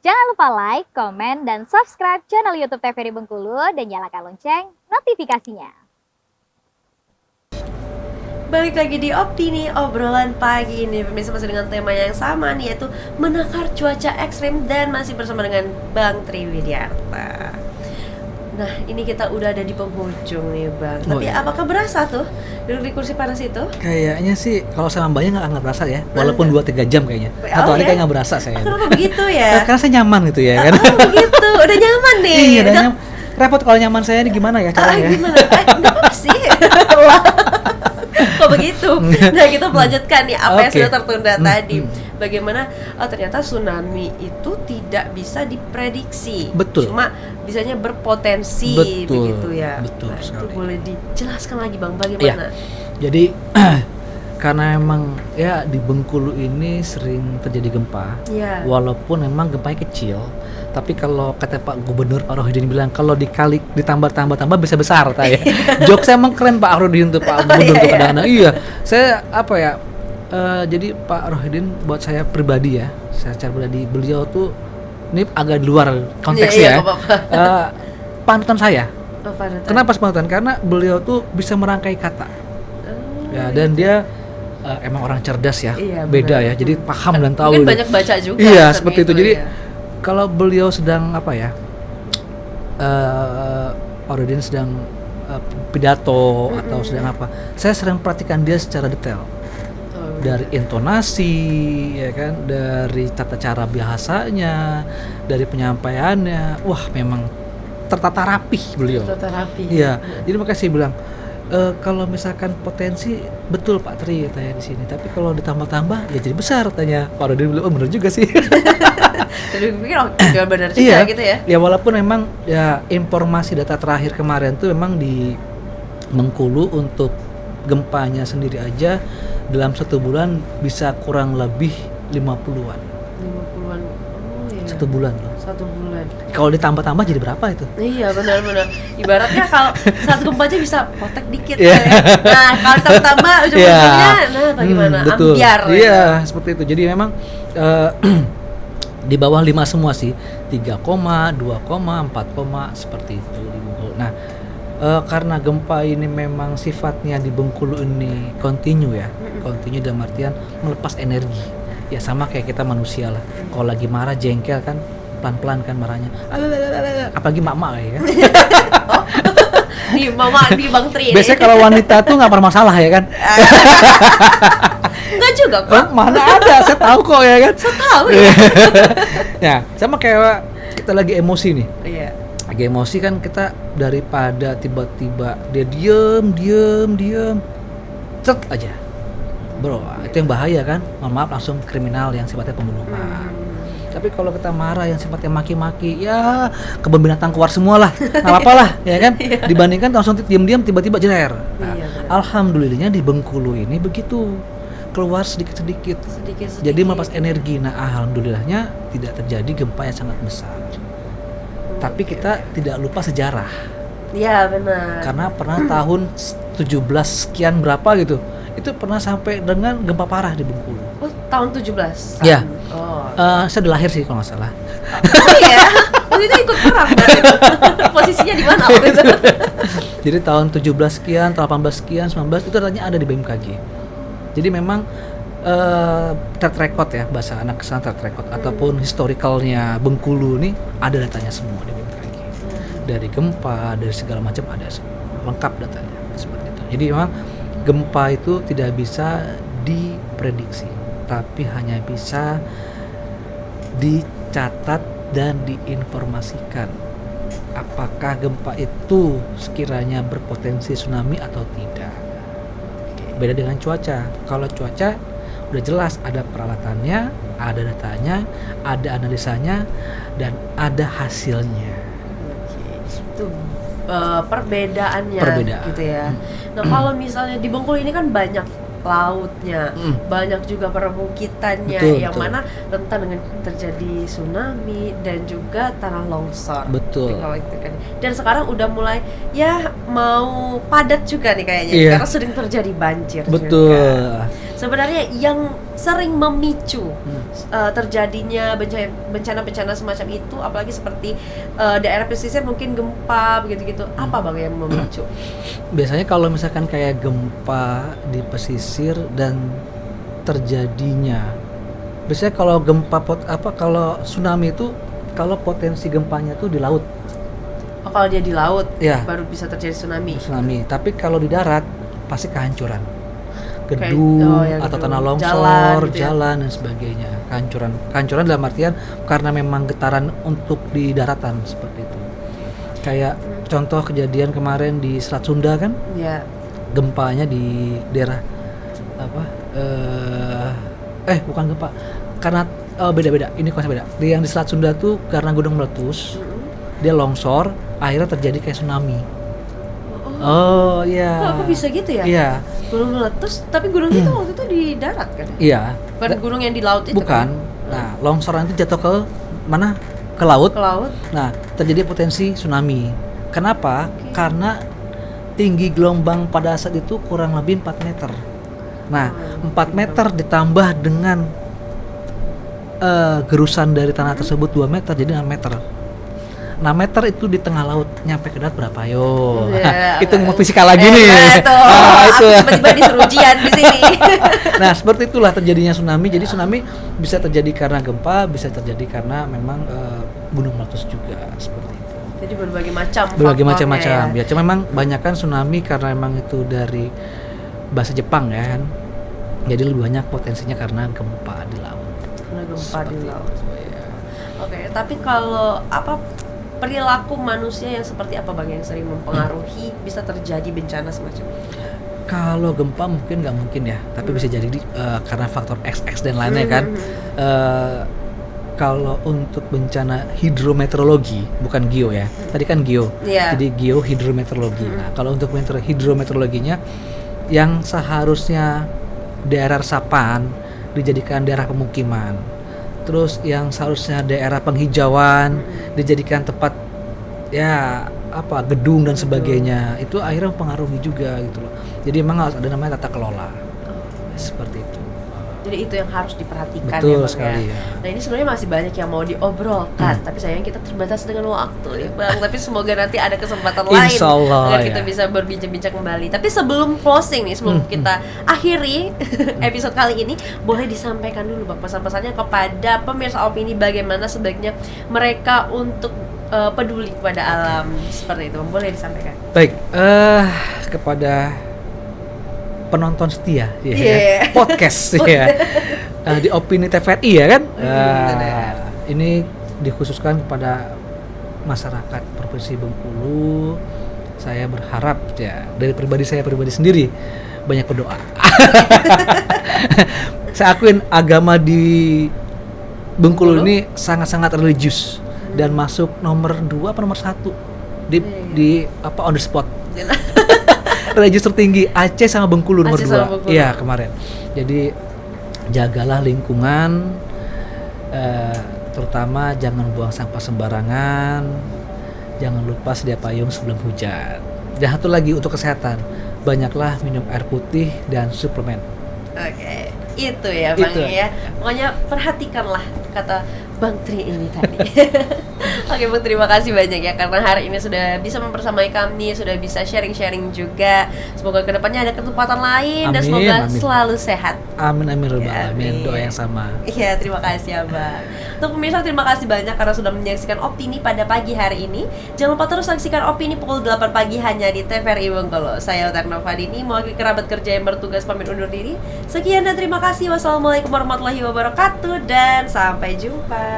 Jangan lupa like, komen, dan subscribe channel YouTube TVRI Bengkulu dan nyalakan lonceng notifikasinya. Balik lagi di Opini, obrolan pagi ini pemirsa masih dengan tema yang sama nih, yaitu menakar cuaca ekstrim, dan masih bersama dengan Bang Triwidiarta. Nah, ini kita udah ada di penghujung nih Bang. Tapi iya. apakah berasa tuh duduk di kursi panas itu? Kayaknya sih kalau sama Mbaknya nggak berasa ya, walaupun 2-3 jam kayaknya. Atau ya? kayak nggak berasa saya. Kenapa begitu ya? Karena saya nyaman gitu ya kan. Oh begitu, udah nyaman nih. Iya, repot kalau nyaman saya ini gimana ya caranya? Gimana? Nggak apa sih. Kok begitu? Nah, kita melanjutkan nih apa yang sudah tertunda tadi. Bagaimana ternyata tsunami itu tidak bisa diprediksi. Betul. Cuma bisanya berpotensi. Betul, begitu ya. betul Nah, itu sekali. boleh dijelaskan lagi Bang, bagaimana? Iya. Jadi karena emang ya di Bengkulu ini sering terjadi gempa. Iya. Walaupun memang gempanya kecil, tapi kalau kata Pak Gubernur Pak Rohidin bilang kalau dikali ditambah bisa besar katanya. Jokesnya emang keren Pak Rohidin tuh, Pak Gubernur tuh kadang-kadang. Iya. Saya apa ya? Jadi Pak Rohidin buat saya pribadi ya, secara pribadi beliau tuh ini agak di luar konteks Iya, ya. nggak apa-apa. Panutan saya. Oh, panutan. Kenapa panutan? Karena beliau tuh bisa merangkai kata. Ya, dan dia emang orang cerdas ya, Iya, beda benar. ya. Jadi paham dan tahu. Mungkin gitu. banyak baca juga. Iya, tentang seperti itu. Jadi ya. kalau beliau sedang apa ya? Rohidin sedang pidato atau sedang apa? Saya sering perhatikan dia secara detail. Dari intonasi, ya kan, dari tata cara bahasanya, dari penyampaiannya, wah memang tertata rapih beliau. Terapi. Iya, jadi makanya saya bilang kalau misalkan potensi betul Pak Tri katanya di sini, tapi kalau ditambah-tambah ya jadi besar katanya. Pak Rodin bilang, oh bener juga sih. Jadi pikir juga benar juga Iya, gitu ya. ya walaupun memang ya informasi data terakhir kemarin tuh memang di Bengkulu untuk gempanya sendiri aja dalam 1 bulan bisa kurang lebih 50-an. 50-an. Oh iya. 1 bulan loh. 1 bulan. Kalau ditambah-tambah jadi berapa itu? Iya, benar-benar. Ibaratnya kalau satu gempa aja bisa potek dikit Iya. ya. Nah, kalau tambah ujung-ujungnya nah bagaimana? Betul. Ambiar. Iya, seperti itu. Jadi memang di bawah 5 semua sih. 3, 2, 4, seperti itu di Bengkulu. Nah, karena gempa ini memang sifatnya di Bengkulu ini kontinu ya. Kontinu dalam artian melepas energi. Ya sama kayak kita manusia lah. Kalau lagi marah jengkel kan pelan-pelan kan marahnya. Apalagi mak-mak ya kan. Nih mama di Bang Tri. Biasanya kalau wanita tuh nggak pernah masalah ya kan. Enggak juga kok. Mana ada, saya tahu kok ya kan. Saya tahu ya. Ya, sama kayak kita lagi emosi nih. Iya. Lagi emosi kan kita daripada tiba-tiba dia diem, cet aja. Bro, itu yang bahaya kan. Mohon maaf langsung kriminal yang sifatnya pembunuhan. Tapi kalau kita marah yang sifatnya maki-maki, ya kebun binatang keluar semua lah. Nggak apa-apa lah, ya kan? Dibandingkan langsung diam-diam tiba-tiba jeler. Nah, Iya, benar. alhamdulillahnya di Bengkulu ini begitu. Keluar sedikit-sedikit. Sedikit-sedikit. Jadi melepas energi. Nah, alhamdulillahnya tidak terjadi gempa yang sangat besar. Tapi kita tidak lupa sejarah. Iya, benar. Karena pernah tahun 17 sekian berapa gitu. Itu pernah sampai dengan gempa parah di Bengkulu. Oh, tahun 17. Iya. Oh. Saya udah lahir sih kalau nggak salah. Oh iya. Waktu itu ikut perang berarti. Posisinya di mana waktu itu? Jadi tahun 17 sekian, 18 sekian, 19 itu datanya ada di BMKG. Jadi memang track record ya, bahasa anak kesan track record ataupun historicalnya Bengkulu nih ada datanya semua di BMKG. Dari gempa, dari segala macam ada semua. Lengkap datanya seperti itu. Jadi memang gempa itu tidak bisa diprediksi, tapi hanya bisa dicatat dan diinformasikan apakah gempa itu sekiranya berpotensi tsunami atau tidak. Beda dengan cuaca. Kalau cuaca udah jelas ada peralatannya, ada datanya, ada analisanya, dan ada hasilnya. Itu perbedaannya Perbedaan. gitu ya. Nah, kalau misalnya di Bengkulu ini kan banyak lautnya, banyak juga perbukitannya, Betul, yang betul. mana rentan dengan terjadi tsunami dan juga tanah longsor. Betul. Kalau itu kan. Dan sekarang udah mulai ya mau padat juga nih kayaknya, Iya. karena sering terjadi banjir Betul. juga. sebenarnya yang sering memicu terjadinya bencana-bencana semacam itu, apalagi seperti daerah pesisir mungkin gempa begitu-gitu, apa Bang yang memicu? Biasanya kalau misalkan kayak gempa di pesisir dan terjadinya, biasanya kalau gempa kalau tsunami itu kalau potensi gempanya tuh di laut. Oh, kalau dia di laut Ya. baru bisa terjadi tsunami. Tapi kalau di darat pasti kehancuran, gedung ya, atau gedung. tanah longsor, Jalan gitu ya. jalan dan sebagainya. Kehancuran dalam artian karena memang getaran untuk di daratan seperti itu. Kayak contoh kejadian kemarin di Selat Sunda kan, Ya. gempanya di daerah bukan gempa, karena beda-beda. Ini konsep beda. Yang di Selat Sunda tuh karena gunung meletus, dia longsor, akhirnya terjadi kayak tsunami. Oh iya. Kok bisa gitu ya? Iya. Gunung meletus, tapi gunung itu waktu itu di darat kan? Iya. Bukan gunung yang di laut itu Bukan. kan? Nah, longsoran itu jatuh ke mana? Ke laut. Ke laut. Nah, terjadi potensi tsunami. Kenapa? Oke. Karena tinggi gelombang pada saat itu kurang lebih 4 meter. Nah, 4 meter ditambah dengan gerusan dari tanah tersebut 2 meter, jadi 6 meter. 6 meter itu di tengah laut, nyampe ke darat berapa? Yo. Ya, Itu mau fisika lagi nih. Itu. Itu. Aku tiba-tiba disuruh ujian di sini. Nah, seperti itulah terjadinya tsunami. Jadi tsunami bisa terjadi karena gempa, bisa terjadi karena memang gunung meletus juga, seperti itu. Jadi berbagai macam. Berbagai faktornya macam-macam. ya. Ya, cuma memang banyak kan tsunami karena memang itu dari bahasa Jepang ya kan. Jadi lebih banyak potensinya karena gempa di laut. Karena gempa Seperti di laut. itu, ya. Oke, tapi kalau perilaku manusia yang seperti apa Bang yang sering mempengaruhi bisa terjadi bencana semacam ini? Kalau gempa mungkin nggak mungkin ya, tapi bisa jadi karena faktor XX dan lainnya kan. Kalau untuk bencana hidrometeorologi, bukan geo ya. Tadi kan geo. Iya. Jadi geo hidrometeorologi. Nah, kalau untuk hidrometeorologinya yang seharusnya daerah resapan dijadikan daerah pemukiman. Terus yang seharusnya daerah penghijauan dijadikan tempat gedung dan sebagainya. Itu akhirnya mempengaruhi juga gitu loh. Jadi memang harus ada namanya tata kelola. Seperti itu. Jadi itu yang harus diperhatikan Betul ya Bang sekali, ya. ya. Nah ini sebenarnya masih banyak yang mau diobrolkan, tapi sayang kita terbatas dengan waktu nih Bang. Tapi semoga nanti ada kesempatan lain Insya Allah, agar ya. kita bisa berbincang-bincang kembali. Tapi sebelum closing nih, sebelum kita akhiri episode kali ini, boleh disampaikan dulu Bang pesan-pesannya kepada pemirsa opini bagaimana sebaiknya mereka untuk peduli kepada alam seperti itu. Boleh disampaikan. Baik, kepada penonton setia Yeah. podcast ya di Opini TVRI ya kan. benar. Ini dikhususkan kepada masyarakat Provinsi Bengkulu. Saya berharap ya dari saya pribadi sendiri banyak berdoa. Saya akuin agama di Bengkulu ini sangat-sangat religius dan masuk nomor 2 apa nomor 1 di on the spot. Religius tertinggi Aceh sama Bengkulu nomor Aceh sama 2. Bengkulu. Iya, kemarin. Jadi jagalah lingkungan, terutama jangan buang sampah sembarangan. Jangan lupa sedia payung sebelum hujan. Dan satu lagi untuk kesehatan, banyaklah minum air putih dan suplemen. Oke, itu ya Bang Itu. ya. Pokoknya perhatikanlah kata Bang Tri ini tadi. Oke Bang, terima kasih banyak ya karena hari ini sudah bisa mempersamai kami, sudah bisa sharing-sharing juga. Semoga kedepannya ada kesempatan lain dan Amin, semoga amin. selalu sehat. Amin amin rabbal Ya, alamin. amin. Doa yang sama. Iya, terima kasih ya Bang. Untuk pemirsa, terima kasih banyak karena sudah menyaksikan Opini pada pagi hari ini. Jangan lupa terus saksikan Opini pukul 8 pagi hanya di TVRI Bengkulu. Saya Utarno Fadini, mewakili kerabat kerja yang bertugas pamit undur diri. Sekian dan terima kasih. Wassalamualaikum warahmatullahi wabarakatuh dan sampai jumpa.